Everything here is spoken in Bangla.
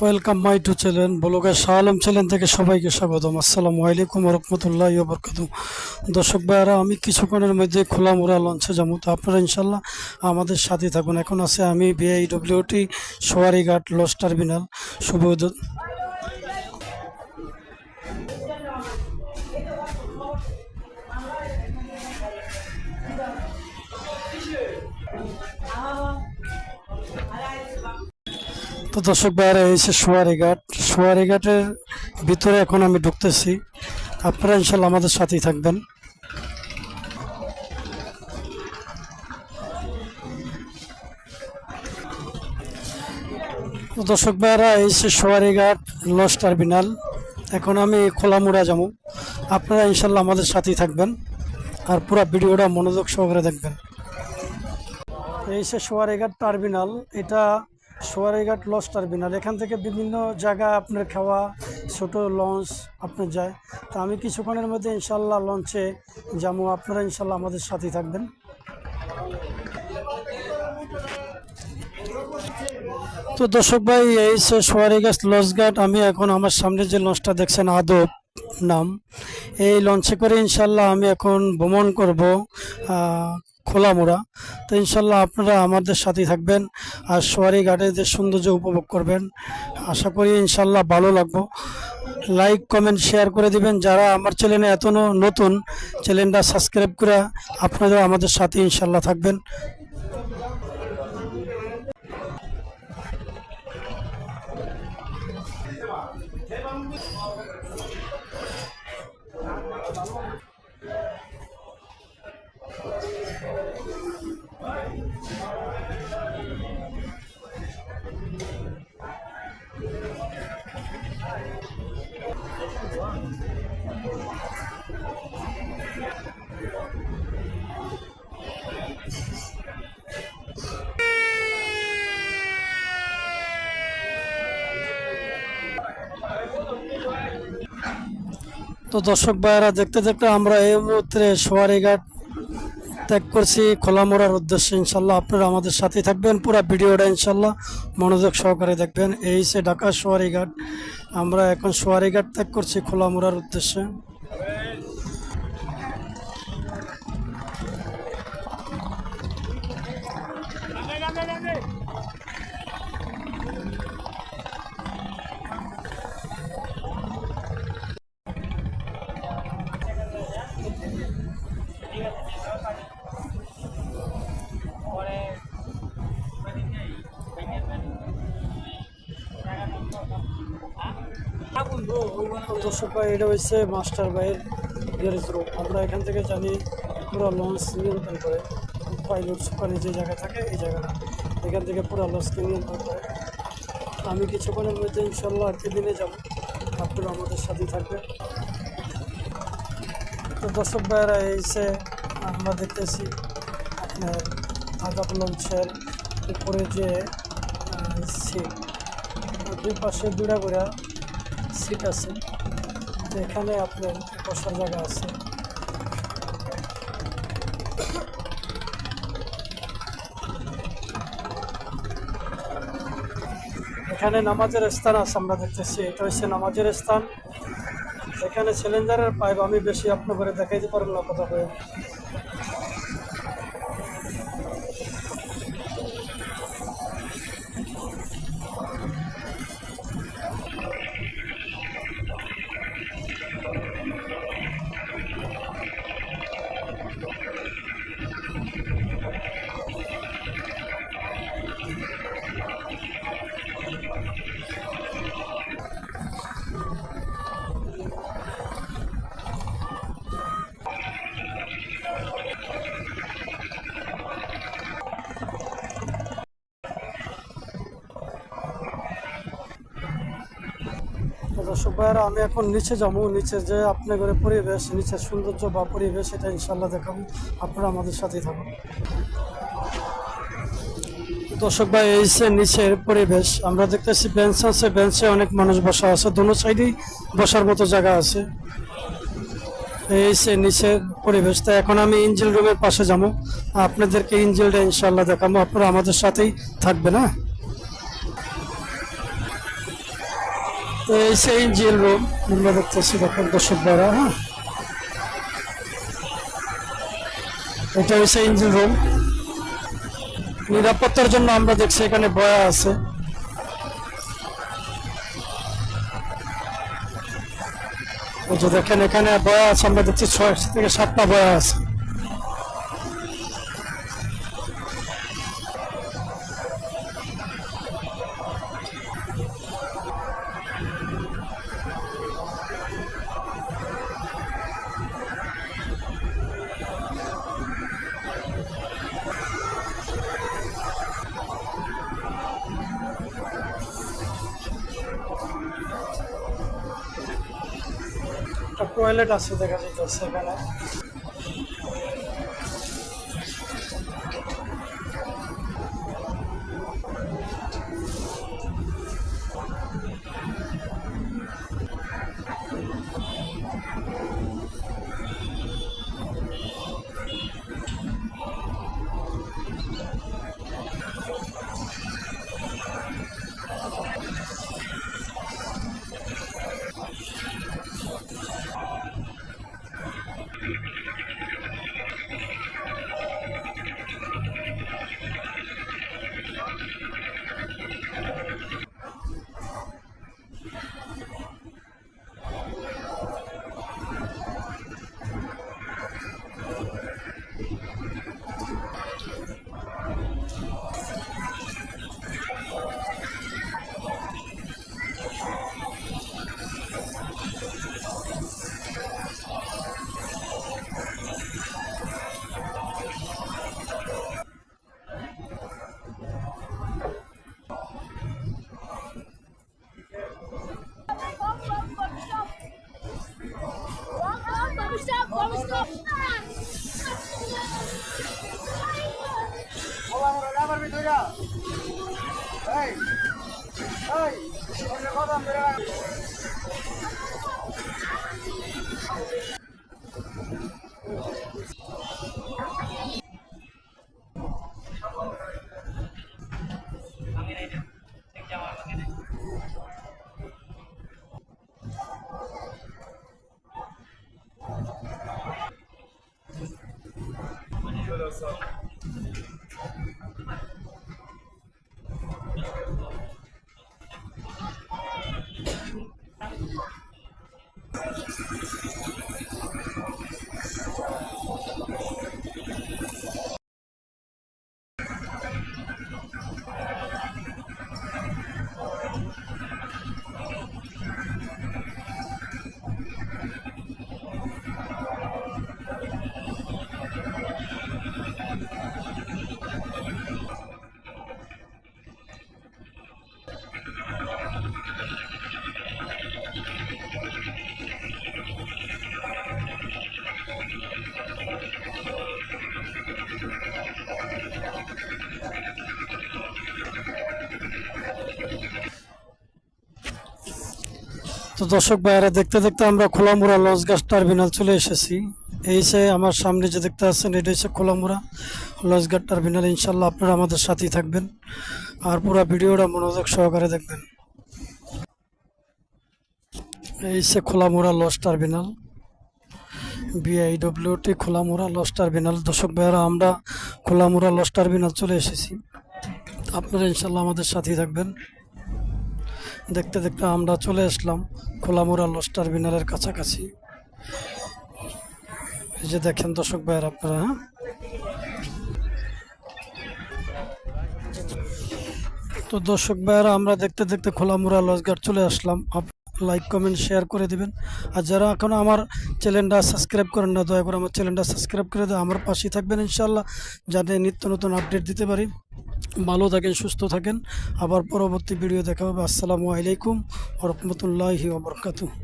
Welcome my to channel blogger Shah Alam channel থেকে সবাইকে স্বাগতম। আসসালামু আলাইকুম রহমতুল্লাহ বরকাতু। দর্শক ভাইয়ারা, আমি কিছুক্ষণের মধ্যে খোলামোড়া লঞ্চে যাবো, তো আপনারা ইনশাল্লাহ আমাদের সাথে থাকুন। এখন আছে আমি বিআইডব্লিউটি সোয়ারিঘাট লঞ্চ টার্মিনাল শুভ। তো দর্শক ভাইয়ারা, এই যে সোয়ারিঘাটের ভিতরে এখন আমি ঢুকতেছি। আপনারা ইনশাল্লাহ আমাদের সাথেই থাকবেন। তো দর্শক ভাইয়ারা, এই যে সোয়ারিঘাট লঞ্চ টার্মিনাল, এখন আমি খোলামুড়া যাবো। আপনারা ইনশাল্লাহ আমাদের সাথেই থাকবেন আর পুরো ভিডিওটা মনোযোগ সহকারে দেখবেন। এই যে সোয়ারিঘাট টার্মিনাল, এটা সোয়ারিঘাট লঞ্চ টার্মিনাল। এখান থেকে বিভিন্ন জায়গা আপনার খাওয়া ছোট লঞ্চ আপনার যায়। তো আমি কিছুক্ষণের মধ্যে ইনশাল্লাহ লঞ্চে যাবো, আপনারা ইনশাল্লাহ আমাদের সাথেই থাকবেন। তো দর্শক ভাই, এই যে সোয়ারিঘাট লঞ্চঘাট, আমি এখন আমার সামনে যে লঞ্চটা দেখছেন আদব নাম, এই লঞ্চে করে ইনশাল্লাহ আমি এখন ভ্রমণ করব খোলামোড়া। তো ইনশাল্লাহ আপনারা আমাদের সাথেই থাকবেন আর সোয়ারিঘাটের যে সৌন্দর্য উপভোগ করবেন। আশা করি ইনশাল্লাহ ভালো লাগবো। লাইক কমেন্ট শেয়ার করে দিবেন। যারা আমার চ্যানেলে এত নতুন, চ্যানেলটা সাবস্ক্রাইব করে আপনারা আমাদের সাথে ইনশাল্লাহ থাকবেন। তো দর্শক ভাইয়েরা, দেখতে দেখতে আমরা এই মুহূর্তে সোয়ারিঘাট ত্যাগ করছি খোলামোড়ার উদ্দেশ্যে। ইনশাল্লাহ আপনারা আমাদের সাথে থাকবেন, পুরো ভিডিওটা ইনশাল্লাহ মনোযোগ সহকারে দেখবেন। এই সে ঢাকা সোয়ারিঘাট, আমরা এখন সোয়ারিঘাট ত্যাগ করছি খোলামোড়ার উদ্দেশ্যে। দর্শক ভাই, এটা হচ্ছে মাস্টার ভাইয়ের গ্যারেজ রুম। আমরা এখান থেকে জানি পুরো লঞ্চ নিয়ন্ত্রণ করে। পাইলট সুপার যে জায়গায় থাকে এই জায়গাটা, এখান থেকে পুরো লঞ্চকে নিয়ন্ত্রণ করে। আমি কিছুক্ষণের মধ্যে ইনশাল্লাহ কেবিনে যাব, আপনারা আমাদের সাথে থাকবেন। তো দর্শক ভাইয়েরা, এসে আমরা দেখতেছি আপনার আগাপ লঞ্চের উপরে যে সিট, দুই পাশে দুটা করে সিট আছে, এখানে আপনার বসার জায়গা আছে। এখানে নামাজের স্থান আছে, আমরা দেখতেছি এটা হচ্ছে নামাজের স্থান। এখানে সিলিন্ডারের পাইপ আমি বেশি আপনাকে দেখাইতে পারবো না কথা হয়ে। দর্শক ভাইয়েরা, আমি এখন নিচে যাবো। নিচে যে আপনাদের পরিবেশ, নিচের সৌন্দর্য বা পরিবেশ, এটা ইনশাল্লাহ দেখাবো, আপনারা আমাদের সাথেই থাকুন। দর্শক ভাই, এই যে নিচের পরিবেশ আমরা দেখতেছি, বেঞ্চ আছে, বেঞ্চে অনেক মানুষ বসা আছে, দোনো সাইডেই বসার মতো জায়গা আছে। এই যে নিচের পরিবেশটা। এখন আমি ইঞ্জিন রুমের পাশে যাবো, আপনাদেরকে ইঞ্জিনটা ইনশাল্লাহ দেখাবো, আপনারা আমাদের সাথেই থাকবেন। হ্যাঁ, এই সেই ইঞ্জিন রুম আমরা দেখতেছি, দেখেন দর্শক ভাইরা। হ্যাঁ, এটা হচ্ছে ইঞ্জিন রুম। নিরাপত্তার জন্য আমরা দেখছি এখানে বয়া আছে। ওই যে দেখেন এখানে বয়া আছে, আমরা দেখছি 6 থেকে 7টা বয়া আছে। একটা টয়লেট আছে দেখা যাচ্ছে এখানে। তো দর্শক ভাইয়েরা, দেখতে দেখতে আমরা খোলামুড়া লঞ্চঘাট টার্মিনাল চলে এসেছি। এই সে আমার সামনে যে দেখতে পাচ্ছেন, এটা হচ্ছে খোলামুড়া লঞ্চঘাট টার্মিনাল। ইনশাল্লাহ আপনারা আমাদের সাথেই থাকবেন আর পুরো ভিডিওটা মনোযোগ সহকারে দেখবেন। এই সে Kholamura launch terminal, BIWT Kholamura launch terminal. দর্শক ভাইয়েরা, আমরা খোলামুড়া লঞ্চ টার্মিনাল চলে এসেছি। আপনারা ইনশাল্লাহ আমাদের সাথেই থাকবেন। দেখতে দেখতে আমরা চলে আসলাম খোলামুড়া লঞ্চ টার্মিনালের কাছাকাছি। এই যে দেখেন দর্শক ভাইয়ের আপনারা। তো দর্শক ভাইয়েরা, আমরা দেখতে দেখতে খোলামুড়া লঞ্চঘাট চলে আসলাম। লাইক কমেন্ট শেয়ার করে দিবেন। আর যারা এখনও আমার চ্যানেলটা সাবস্ক্রাইব করেন না, দয়া করে আমার চ্যানেলটা সাবস্ক্রাইব করে দেয়, আমার পাশেই থাকবেন ইনশাল্লাহ, যাতে নিত্য নতুন আপডেট দিতে পারি। ভালো থাকেন, সুস্থ থাকেন। আবার পরবর্তী ভিডিও দেখা হবে। আসসালামু আলাইকুম ওয়া রাহমাতুল্লাহি ওয়া বারাকাতুহু।